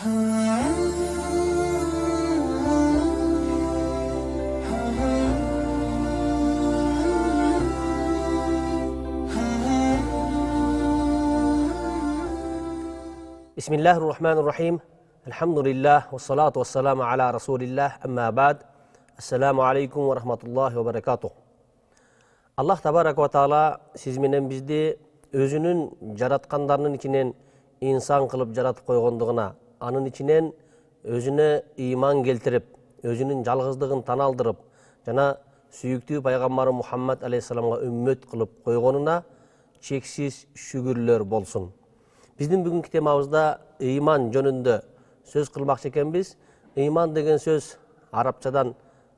Bismillahirrahmanirrahim. Elhamdülillah ve salatu ve selamu ala Resulillah. Amma ba'd. Assalamu alaikum ve rahmatullahi ve berekatuh. Allah tabaraka ve taala siz menen bizdi özünün jaratkanlarının içinden insan kılıp jaratıp koygonduгуна, anın içinden özüne iman keltirip, özünün жалгыздыгын tan aldırıp, jana süyüktүү paygambary Muhammad aleyhissalamga ümmet kılıp koygonuna çeksiz şükürler bolsun. Биздин бүгүнкү темабызда ыйман жөнүндө сөз кылмакчы экенбиз. Ыйман деген сөз арабчадан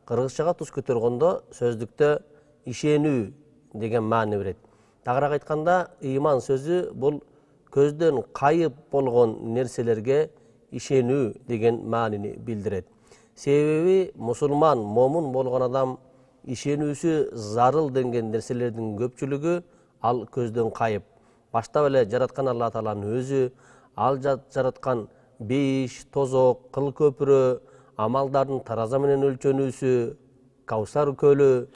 кыргызчага туз көтөргөндө сөздүктө ишенүү деген маани берет. Тагыраак айтканда, ыйман сөзү бул көздөн кайып болгон нерселерге ишенүү деген маанини билдирет. Себеби мусулман, момун болгон адам ишенүүсү зарыл деген нерселердин көпчүлүгү ал көздөн кайып. Баштап эле жараткан Алла Тааланын өзү, ал жараткан бейиш, тозок, кыл көпүрө, амалдардын тараза менен өлчөнүүсү, Каусар көлү,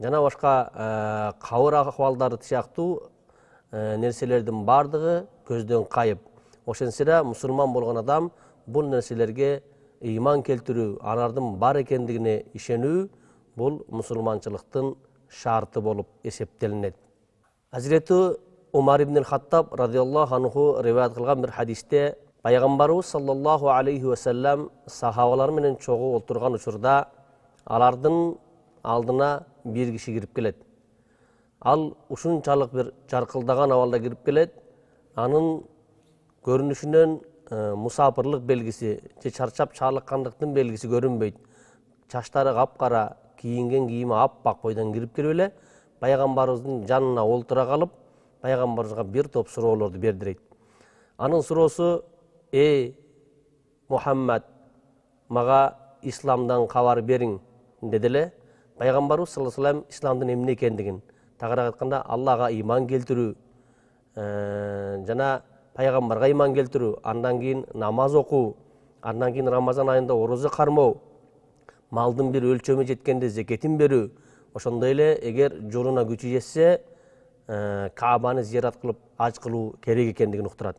жана башка кабыр акыбалдары сыяктуу нерселердин бардыгы көздөн кайып. Ошентсе мусулман болгон адам бул нерселерге ыйман келтирүү, алардын бар экендигине ишенүү бул мусулманчылыктын шарты болуп эсептелинет. Hazreti Umar ibn Hattab radıyallahu anhu rivayet kılgan bir hadiste Peygamberimiz sallallahu aleyhi ve sellem sahabalar menen çoğu oturgan uçurda alardın aldına bir kişi girip gelet. Al uşunçalık bir çarkıldagan avalda girip gelet. Anın görünüşünden musafirlik belgisi, çarçap çarlıkkanlıktın belgisi görünbeyt. Çaşları kapkara, kiyingen giyimi appak boydan girip gelip Peygamberimizin janına oltura kalıp Peygamberimizge bir top suroolordu berdireyt. Anın suroosu: "Ey Muhammed, maga İslamdan kabar beriň" dedile. Peygamberimiz sallallahu aleyhi ve sellem İslamdın emne ekendигин, tagıraak aytkanda Allah'a iman keltirүү, jana Peygamberge iman keltirүү, andan keyin namaz okuu, andan keyin Ramazan ayında oroza karmоо, maldın bir ölçöme jetkende zeketin berүү, ошондой эле эгер жолуна күчү жетсе Kaabаны зиярат кылып ач кылуу керек экендигин уктурат.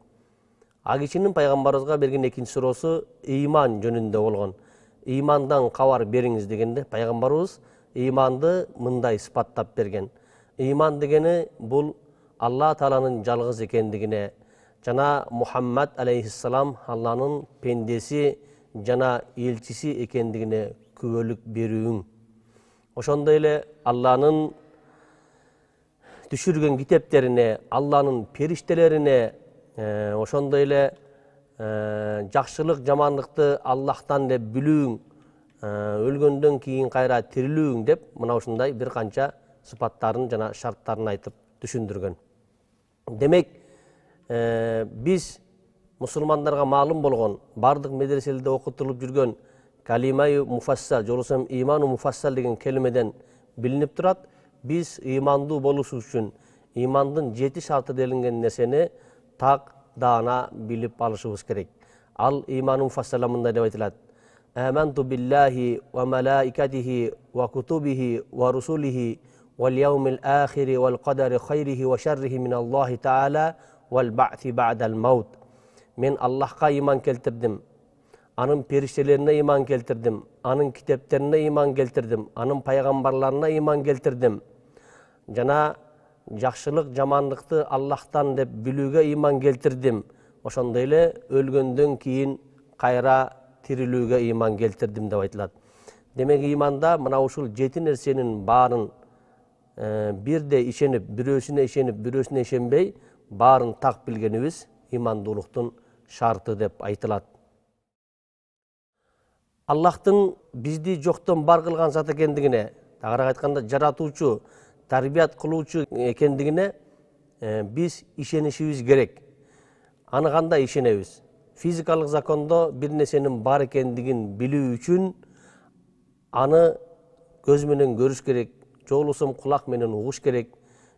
А кишинин пайгамбарыбызга берген экинчи суроосу ыйман жөнүндө болгон. Ыймандан кабар бериңиз дегенде пайгамбарыбыз ыйманды мындай сыпаттап берген. Ыйман дегени бул Алла Тааланын жалгыз экендигине, жана Мухаммад алейхиссалам Алланын пендеси жана элчиси экендигине күбөлүк берүүң. Ошондой эле Алланын düşürgen kiteplerine, Allah'ın periştelerine, ошондой эле жакшылык, жаманлыкты Allah'tan деп билүүң, өлгөндөн кийин кайра тирилүүң деп мына ушундай бир канча сыпаттарын жана шарттарын айтып түшүндүргөн. Демек, биз мусулмандарга маалым болгон, бардык медреселерде окутулуп жүргөн калимай муфассал, жолусам иману муфассал деген келимеден билинип турат. Biz imanlı boluşu üçün imandın 7 şartı delingen neseni tak dana bilip alışımız gerek. Al imanın mufassalamında devam edilat. Âmentu billahi ve melaikatihi ve kutubihi ve rusulihi vel yevmil âhiri vel kaderi khayrihi ve şerrihi minallahi teâlâ vel ba'thi ba'del maut. Men Allah'a iman keltirdim. Anın periştelerine iman keltirdim. Anın kitaplarına iman keltirdim. Anın peygamberlerine iman keltirdim. Jana жакшылык, жаманлыкты Аллахтан деп билүүгө иман келтирдим. Ошондой эле өлгөндөн кийин кайра тирилүүгө иман келтирдим деп айтылат. Демек иманда мына ушул 7 нерсенин баарын бирде ишенип, бирөөсүнө ишенип, бирөөсүнө ишенбей, баарын так билгенибиз имандуулуктун шарты деп айтылат. Аллахтын бизди жоктон бар кылган зат экендигине, тагыраак айтканда жаратуучу, тарбият кылуучу экендигине биз ишенишибиз керек. Аны кандай ишенебиз? Физикалык закондо бир нерсенин бар экендигин билүү үчүн аны көз менен көрүш керек, же болбосо кулак менен угуш керек,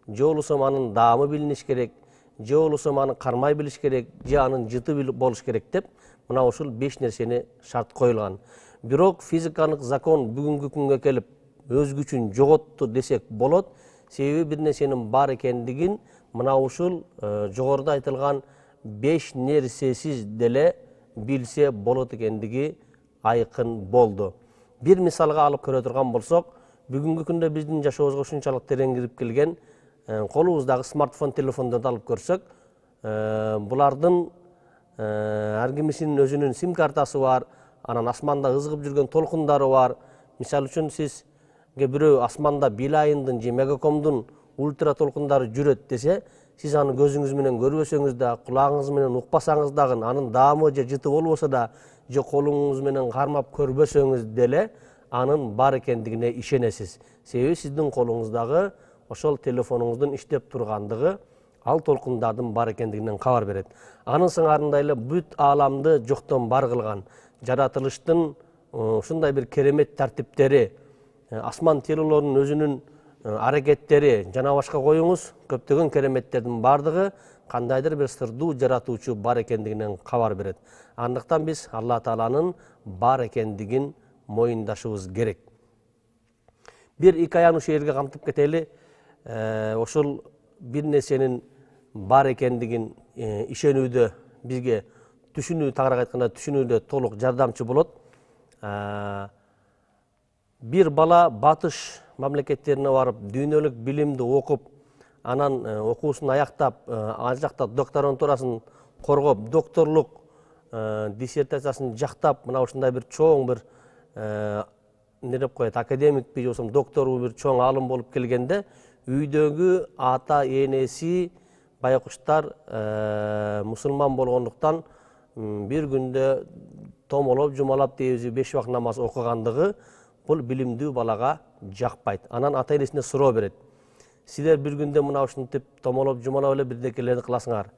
же болбосо анын даамы билиниш керек, же болбосо аны кармай билиш керек, же анын жыты болуш керек деп мына ушул 5 нерсени шарт коюлган. Бирок физикалык закон бүгүнкү күнгө келип өз күчүн жоготту десек болот. Себеби бир нерсенин бар экендигин мына ушул жогоруда айтылган 5 нерсесиз деле билсе болот экендиги айкын болду. Бир мисалга алып көрө турган болсок, бүгүнкү күндө биздин жашообузга ушунчалык терең кирип келген колубуздагы смартфон телефондорду алып көрсөк, булардын ар кимисинин өзүнүн сим картасы бар, анан асманда ызгып жүргөн толкундары бар. Мисалы үчүн сизге бирөө асманда Билайындын же Мегакомдун ультра толкундары жүрөт десе, сиз аны көзүңүз менен көрбөсөңүз да, кулагыңыз менен укпасаңыз дагы, анын даамы же жыты болбосо да, же колуңуз менен кармап көрбөсөңүз деле анын бар экендигине ишенесиз. Себеби сиздин колуңуздагы ошол телефонуңуздун иштеп тургандыгы ал толкундардын бар экендигинен кабар берет. Анын сыңарында эле бүт ааламды жоктон бар кылган, жаратылыштын ушундай бир керемет тартиптери, асман телолорунун өзүнүн аракеттери жана башка коюңуз, көптөгөн кереметтердин бардыгы кандайдыр бир сырдуу жаратуучу бар экендигинен кабар берет. Андыктан биз Алла Тааланын бар экендигин моюндашыбыз керек. Бир 2 аян ушул жерге камтып кетели. Ошол бир нерсенин бар экендигин ишенүүдө бизге түшүнүү, тагыраак айтканда түшүнүүдө толук жардамчы болот. Бир бала батыш мамлекеттерине барып, дүйнөлүк билимди окуп, анан окуусун аяктап, ал жакта докторантурасын коргоп, докторлук диссертациясын жактап, мына ушундай бир чоң бир не деп коет, академикпи же болбосо доктору бир чоң аалым болуп келгенде, үйдөгү ата энеси байкуштар мусулман болгондуктан бир күндө томолоп, жумалап дейбиз 5 убак намаз окугандыгы бул билимдүү балага жакпайт. Анан ата энесине суроо берет. Силер бир күндө мына ушинтип томолоп, жумалап эле бирдекелерди кыласыңар.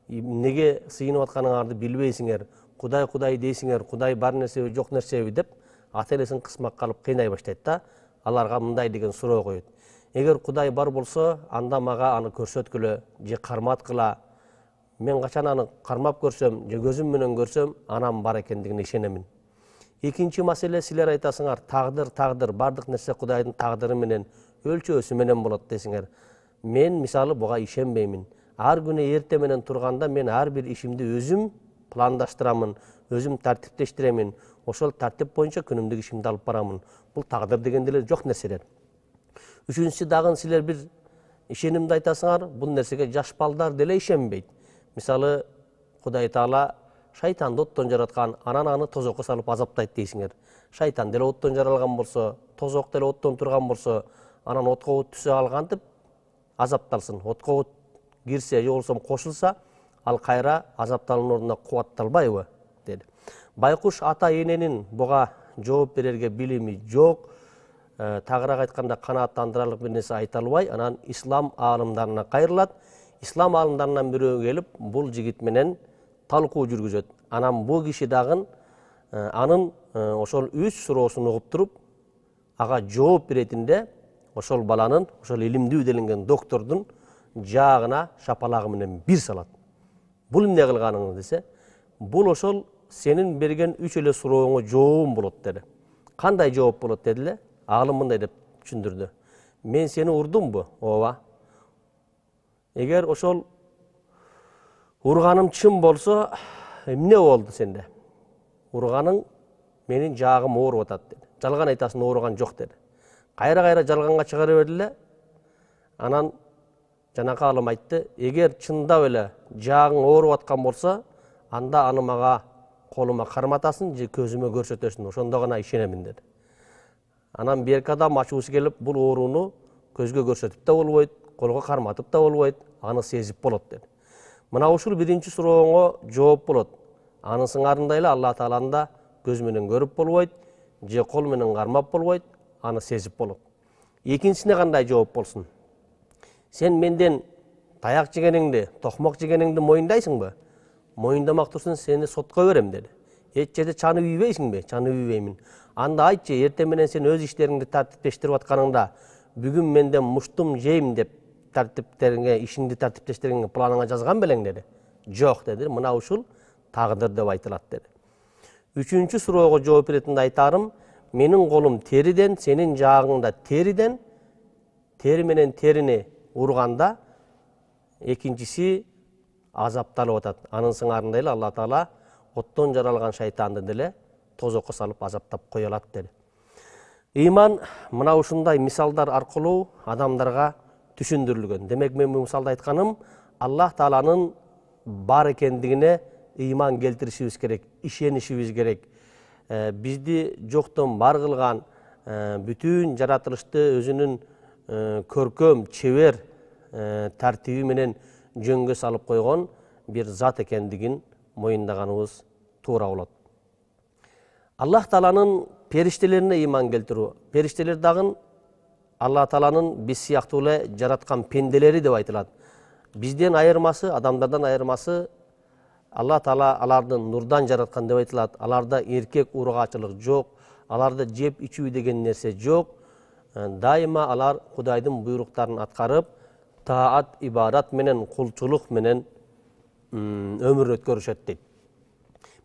Неге сыйынып атканыңарды билбейсиңер? Кудай дейсиңер, Кудай бар нерсеби, жок нерсеби деп ата энесин кысмакка алып кыйнай баштайт да, аларга мындай деген суроо коет. Эгер Кудай бар болсо, анда мага аны көрсөткүлө же карматкыла. Мен качан аны кармап көрсөм же көзүм менен көрсөм, анан бар экендигине ишенемин. Экинчи маселе, силер айтасыңар, тагдыр, бардык нерсе Кудайдын тагдыры менен, өлчөөсү менен болот десиңер. Мен мисалы буга ишенбеймин. Ар күнү эрте менен турганда мен ар бир ишимди өзүм пландаштырамын, өзүм тартиптештиремин. Ошол тартип боюнча күнүмдүк ишимди алып барамын. Бул тагдыр деген деле жок нерселер. Үчүнчүсү дагы силер бир ишенимди айтасыңар, бул нерсеге жаш балдар деле ишенбейт. Мисалы, Кудай Таала шайтанды оттон жараткан, анан аны тозокко салып азаптайт дейсиңер. Шайтан деле оттон жаралган болсо, тозок деле оттон турган болсо, анан отко от түсө алгантип азапталсын. Отко от кирсе же болбосо кошулса, ал кайра азапталуунун ордуна кубатталбайбы деди. Байкуш ата эненин буга жооп берерге билими жок. Тагыраак айтканда канааттандырарлык бир нерсе айта албай, анан ислам аалымдарына кайрылат. Ислам аалымдарынан бирөө келип, бул жигит менен талкуу жүргүзөт. Анан бул киши дагы анын ошол 3 суроосун угуп туруп, ага жооп беретинде ошол баланын, ошол илимдүү делинген доктордун жаагына шапалагы менен бир салат. Бул эмне кылганың десе, бул ошол сенин берген 3 эле сурооңо жообум болот деди. Кандай жооп болот дедиле? Аалым мындай деп түшүндүрдү. Мен сени урдумбу? Ооба. Эгер ошол урганым чын болсо, эмне болду сенде? Урганың менин жаагым ооруп атат деди. Жалган айтасың, ооруган жок деди. Кайра жалганга чыгара бердиле. Анан жанакы аалым айтты, эгер чындап эле жаагың ооруп аткан болсо, анда аны мага колума карматасың же көзүмө көрсөтөсүң, ошондо гана ишенемин деди. Анан берки адам ачуусу келип, бул ооруну көзгө көрсөтүп да болбойт, колго карматып да болбойт, аны сезип болот деди. Мына ушул биринчи сурооңо жооп болот. Анын сыңарында эле Алла Тааланы да көз менен көрүп болбойт, же кол менен кармап болбойт, аны сезип болот. Экинчисине кандай жооп болсун? Сен менден таяк жегениңди, токмок жегениңди моюндайсыңбы? Моюндамак турсун, сени сотко берем деди. Эч жерде чанып ийбейсиңби? Чанып ийбеймин. Анда айтчы, эртең менен сен өз иштериңди тартиптештирип атканыңда, бүгүн менден муштум жейм деп тартиптериңе, ишиңди тартиптештиргенге планыңа жазган белең деди. Жок деди. Мына ушул тагдыр деп айтылат деди. Üçüncü suroого жооп беретинде айтарым, менин колум териден, сенин жаагыңда териден, тери менен терини урганда, экинчиси азапталып атат. Анын сыңарында эле Алла Таала оттон жаралган шайтанды деле тозокко салып азаптап кое алат деди. Ыйман мына ушундай мисалдар аркылуу адамдарга түшүндүрүлгөн. Демек мен бул мисалда айтканым, Аллах Тааланын бар экендигине ыйман келтиришибиз керек, ишенишибиз керек. Бизди жоктон бар кылган, бүтүн жаратылышты өзүнүн көркөм, чебер тартиби менен жөнгө салып койгон бир зат экендигин моюндаганыбыз туура болот. Аллах Тааланын периштелерине ыйман келтирүү. Периштелер дагы Аллах Тааланын биз сыяктуу эле жараткан пенделери деп айтылат. Бизден айырмасы, адамдардан айырмасы, Аллах Таала алардын нурдан жараткан деп айтылат. Аларда эркек ургаачылык жок, аларда жеп ичүү деген нерсе жок. Дайыма алар Кудайдын буйруктарын аткарып, таат, ибадат менен, кулчулук менен өмүр өткөрүшөт дейт.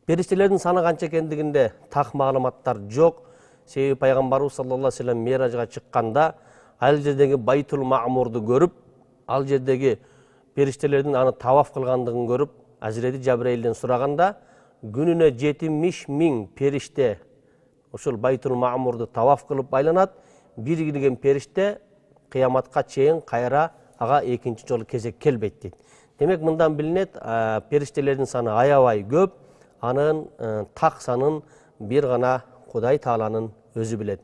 Периштелердин саны канча экендигинде так маалыматтар жок. Себеби пайгамбарыбыз саллаллаху алейхи ва саллям Миражга чыкканда, ал жердеги Байтул Маъмурду көрүп, ал жердеги периштелердин аны таваф кылгандыгын көрүп, Азирети Жабраилден сураганда, күнүнө 70.000 периште ошол Байтул Маъмурду таваф кылып айланат. Бир кирген периште кыяматка чейин кайра ага экинчи жолу кезек келбейт дейт. Демек мындан билинет, периштелердин саны аябай көп, анын так санын бир гана Кудай Тааланын өзү билет.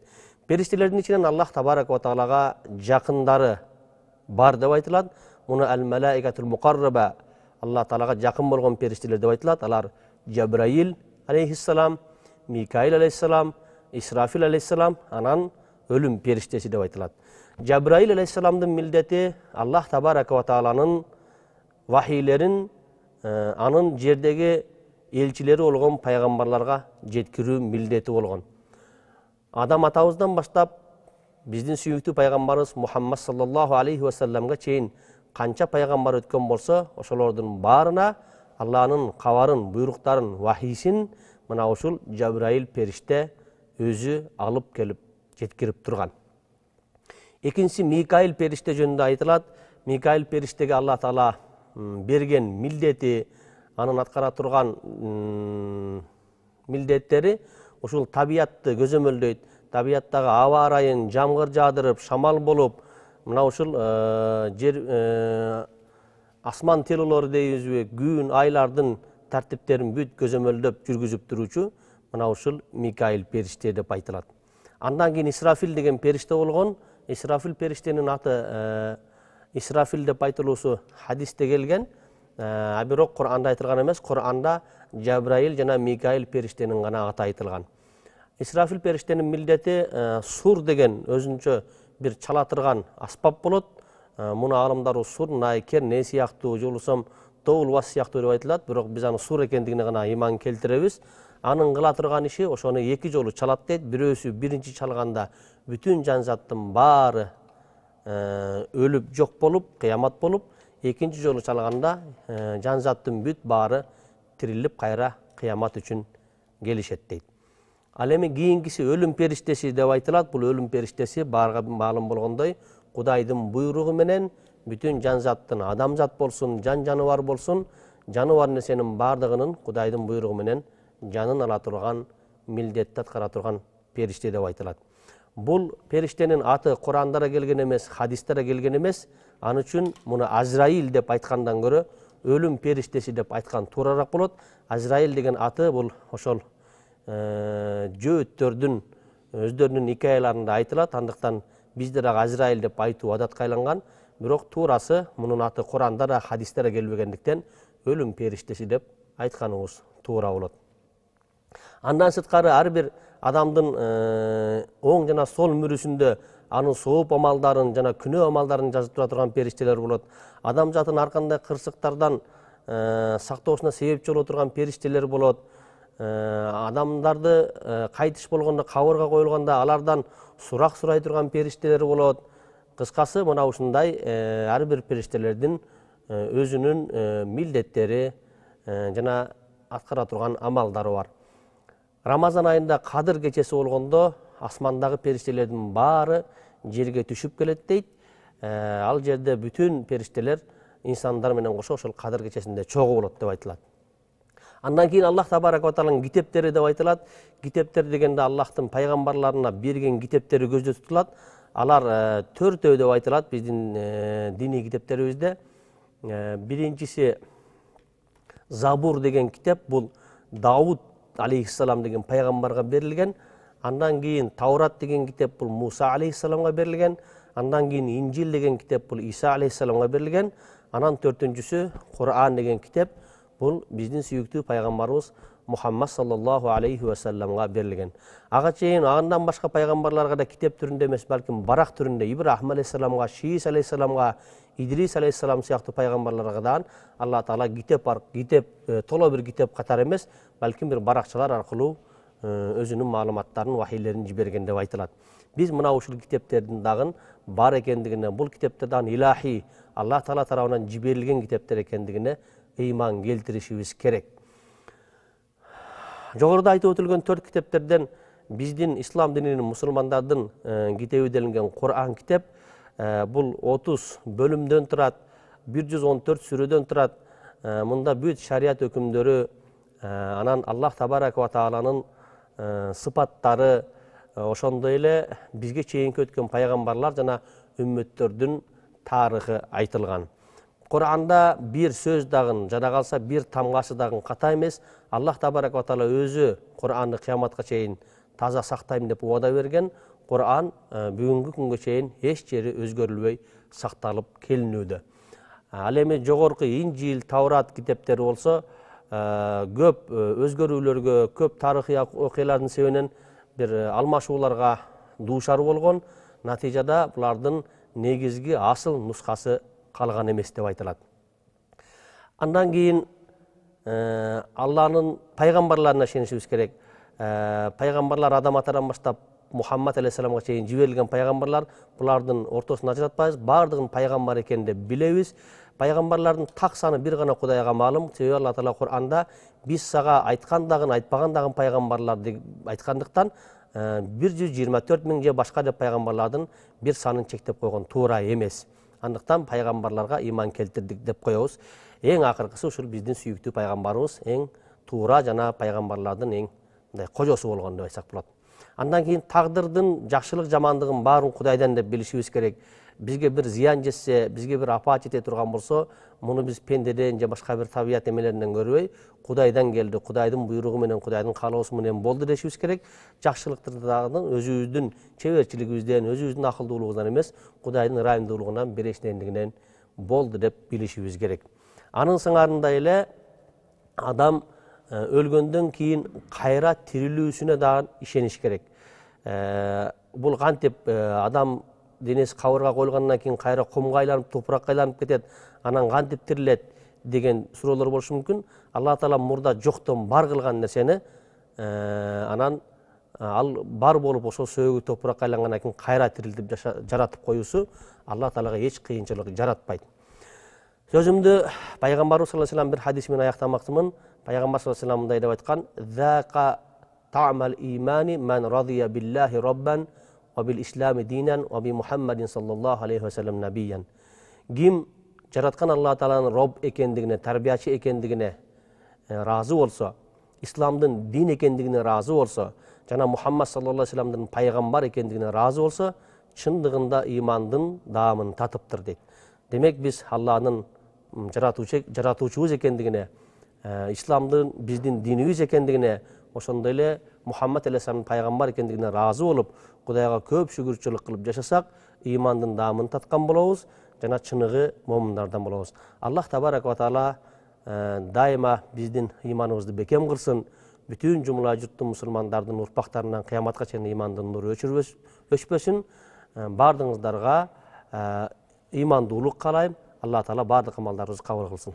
Периштелердин ичинен Аллах Табарак ва Таалага жакындары бар деп айтылат. Муну ал-малаикатул муқарраба, Аллах Таалага жакын болгон периштелер деп айтылат. Алар Жабраил алейхиссалам, Микаил алейхиссалам, Исрафил алейхиссалам, анан өлүм периштеси деп айтылат. Жабраил алейхиссаламдын милдети Аллах Табарак ва Тааланын вахийлерин анын жердеги элчилери болгон пайгамбарларга жеткирүү милдети болгон. Адам атабыздан баштап биздин сүйүктүү пайгамбарыбыз Мухаммад саллаллаху алейхи ва салламга чейин канча пайгамбар өткөн болсо, ошолордун баарына Алланын кабарын, буйруктарын, вахийсин мына ушул Жабраил периште өзү алып келип жеткирип турган. Экинчиси Микаил периште жөнүндө айтылат. Микаил периштеге Аллах Таала берген милдети, анын аткара турган милдеттери ушул табиятты көзөмөлдөйт. Табияттагы аба ырайын жамгыр жаадырып, шамал болуп, мына ушул жер асман телолору дейбизби, күн, айлардын тартиптерин бүт көзөмөлдөп жүргүзүп туруучу мына ушул Микаил периште деп айтылат. Андан кийин Исрафил деген периште болгон. Исрафил периштенин аты Исрафил деп айтылуусу хадисте келген. Бирок Кур'анда айтылган эмес. Кур'анда Жабраил жана Микаил периштенин гана аты айтылган. Исрафил периштенин милдети сур деген өзүнчө бир чалатырган аспап болот. Муну аалымдар сур, найкер, не сыяктуу, жолусом тоул вас сыяктуу деп айтылат. Бирок биз аны сур экендигине гана ыйман келтиребиз. Анын кыла турган иши ошону эки жолу чалат дейт. Бирөөсү биринчи чалганда бүтүн жан заттын баары өлүп жок болуп, кыямат болуп, экинчи жолу чалганда жан заттын бүт баары тирилип кайра кыямат үчүн келишет дейт. Ал эми кийинкиси өлүм периштеси деп айтылат. Бул өлүм периштеси баарга маалым болгондой, Кудайдын буйругу менен бүтүн жан заттын, адамзат болсун, жаныбар болсун, жаныбар нерсенин баардыгынын Кудайдын буйругу менен жанын ала турган, милдетти аткара турган периште деп айтылат. Бул периштенин аты Кур'анда келген эмес, хадисте келген эмес. Аны үчүн муну Азраил деп айткандан көрө өлүм периштеси деп айткан туурараак болот. Азраил деген аты бул ошол жөөттөрдүн өздөрүнүн икаяларында айтылат. Андыктан биздер Азраил деп айтуу адатка айланган. Бирок туурасы мунун аты Кур'анда да, хадисте да келбегендиктен өлүм периштеси деп айтканыбыз туура болот. Андан сырткары ар бир адамдын оң жана сол мүрүсүндө анын сооп амалдарын жана күнөө амалдарын жазып тура турган периштелер болот. Адам затын ар кандай кырсыктардан сактоосуна себепчи боло турган периштелер болот. Адамдарды кайтыш болгондо, кабырга коюлганда алардан сурак сурай турган периштелер болот. Кыскасы мына ушундай ар бир периштелердин өзүнүн милдеттери жана аткара турган амалдары бар. Рамазан айында Кадыр кечеси болгондо асмандагы периштелердин баары жерге түшүп келет дейт. Ал жерде бүтүн периштелер инсандар менен кошо ошол Кадыр кечесинде чогуу болот деп айтылат. Андан кийин Аллах табарак ва тааланын китептери деп айтылат. Китептер дегенде Аллахтын пайгамбарларына берген китептери көздө тутулат. Алар 4 деп айтылат биздин диний китептерибизде. Биринчиси Забур деген китеп, бул Дауд алейхиссалам деген пайгамбарга берилген. Андан кийин Таурат деген китеп, бул Муса алейхиссаламга берилген. Андан кийин Инжил деген китеп, бул Иса алейхиссаламга берилген. Анан 4-түнчүсү Кур'ан деген китеп, бул биздин сүйүктүү пайгамбарыбыз Мухаммад саллаллаху алейхи ва салламга берилген. Ага чейин андан башка пайгамбарларга да китеп түрүндө эмес, балким барак түрүндө Ибрахим алейхиссаламга, Шиис алейхиссаламга, Идрис алейхиссалам сыяктуу пайгамбарларга да Алла Таала китеп толо бир китеп катары эмес, балким бир баракчалар аркылуу өзүнүн маалыматтарын, вахилерин жиберген деп айтылат. Биз мына ушул китептердин дагы бар экендигине, бул китептер дагы илахи Алла Таала тарабынан жиберилген китептер экендигине ыйман келтиришибиз керек. Жогоруда айтып өтүлгөн 4 китептерден биздин ислам дининин мусулмандардын китеби делинген Кур'ан китеп, бул 30 бөлүмдөн турат, 114 сүрөдөн турат. Мында бүт шарият өкүмдөрү, анан Аллах табарак ва тааланын сыпаттары, ошондой эле бизге чейинки өткөн пайгамбарлар жана үммөттөрдүн тарыхы айтылган. Кур'анда бир сөз дагы жада калса бир тамгасы дагы ката эмес. Аллах табарак ва таала өзү Кур'анды кыяматка чейин таза сактайм деп убада берген. Кур'ан бүгүнкү күнгө чейин эч жери өзгөрүлбөй сакталып келинүүдө. Ал эми жогорку Инжил, Таурат китептери болсо көп өзгөрүүлөргө, көп тарыхый окуялардын себебинен бир алмашууларга дуушар болгон. Натыйжада булардын негизги асыл нускасы калган эмес деп айтылат. Андан кийин Алланын пайгамбарларына ишенишибиз керек. Пайгамбарлар Адам атадан баштап Мухаммад алейхиссаламга чейин жиберилген пайгамбарлар, булардын ортосун ажыратпайбыз, бардыгын пайгамбар экенин деп билебиз. Пайгамбарлардын так саны бир гана Кудайга маалым. Себеби Алла Таала Кур'анда биз сага айткан дагы айтпаган дагы пайгамбарлар деп айткандыктан 124 миң же башка деп пайгамбарлардын бир санын чектеп койгон туура эмес. Андыктан пайгамбарларга иман келтирдик деп коебуз. Эң акыркысы ушул биздин сүйүктүү пайгамбарыбыз, эң туура жана пайгамбарлардын эң кожосу болгон деп айтсак болот. Андан кийин тагдырдын жакшылык жамандыгын баарын Кудайдан деп билишибиз керек. Бизге бир зыян жетсе, бизге бир апат жете турган болсо, муну биз пендеден же башка бир табият эмелеринен көрбөй, Кудайдан келди, Кудайдын буйругу менен, Кудайдын каалоосу менен болду дешибиз керек. Жакшылыктарды дагы өзүбүздүн чеберчилигибизден, өзүбүздүн акылдуулугубуздан эмес, Кудайдын ырайымдуулугунан берешнендигинен болду деп билишибиз керек. Анын сыңарында эле адам өлгөндөн кийин кайра тирилүүсүнө дагы ишениш керек. Бул кантип адам денеси кабырга коюлгандан кийин кайра кумга айланып, топуракка айланып кетет, анан кантип тирилет деген суроолор болушу мүмкүн. Алла Таала мурда жоктон бар кылган нерсени анан ал бар болуп ошол сөөгү топуракка айлангандан кийин кайра тирилтип жаратып коюусу Алла Таалага эч кыйынчылык жаратпайт. Сөзүмдү пайгамбарыбыз саллаллаху алейхи ва саллям бир хадис менен аяктамакчымын. Пайгамбар саллаллаху алейхи ва саллям мындай деп айткан: "Зака ta'mal imani man radiya billahi rabban wa bil islami dinan wa bi Muhammadin sallallahu aleyhi ve sellem nabiyyan." Ким жараткан Алла Тааланын Роб экендигине, тарбиячы экендигине разы болсо, исламдын дин экендигине разы болсо, жана Мухаммад саллаллаху алейхи ва салламдын пайгамбар экендигине разы болсо, чындыгында имандын даамын татыптыр дейт. Демек биз Алланын жаратуучубуз экендигине, исламдын биздин динибиз экендигине, ошондой эле Мухаммад алейхиссаламдын пайгамбар экендигине разы болуп, Кудайга көп шүгүрчүлүк кылып жашасак, имандын даамын таткан болобуз жана чыныгы момундардан болобуз. Аллах табарак ва таала дайыма биздин иманыбызды бекем кылсын. Бүтүн жумла журттун мусулмандардын урпактарынан кыяматка чейин имандын нуру өчпөсүн. Бардыгыңыздарга имандуулук каалайм. Алла Таала бардык амалдарыбызды кабыл кылсын.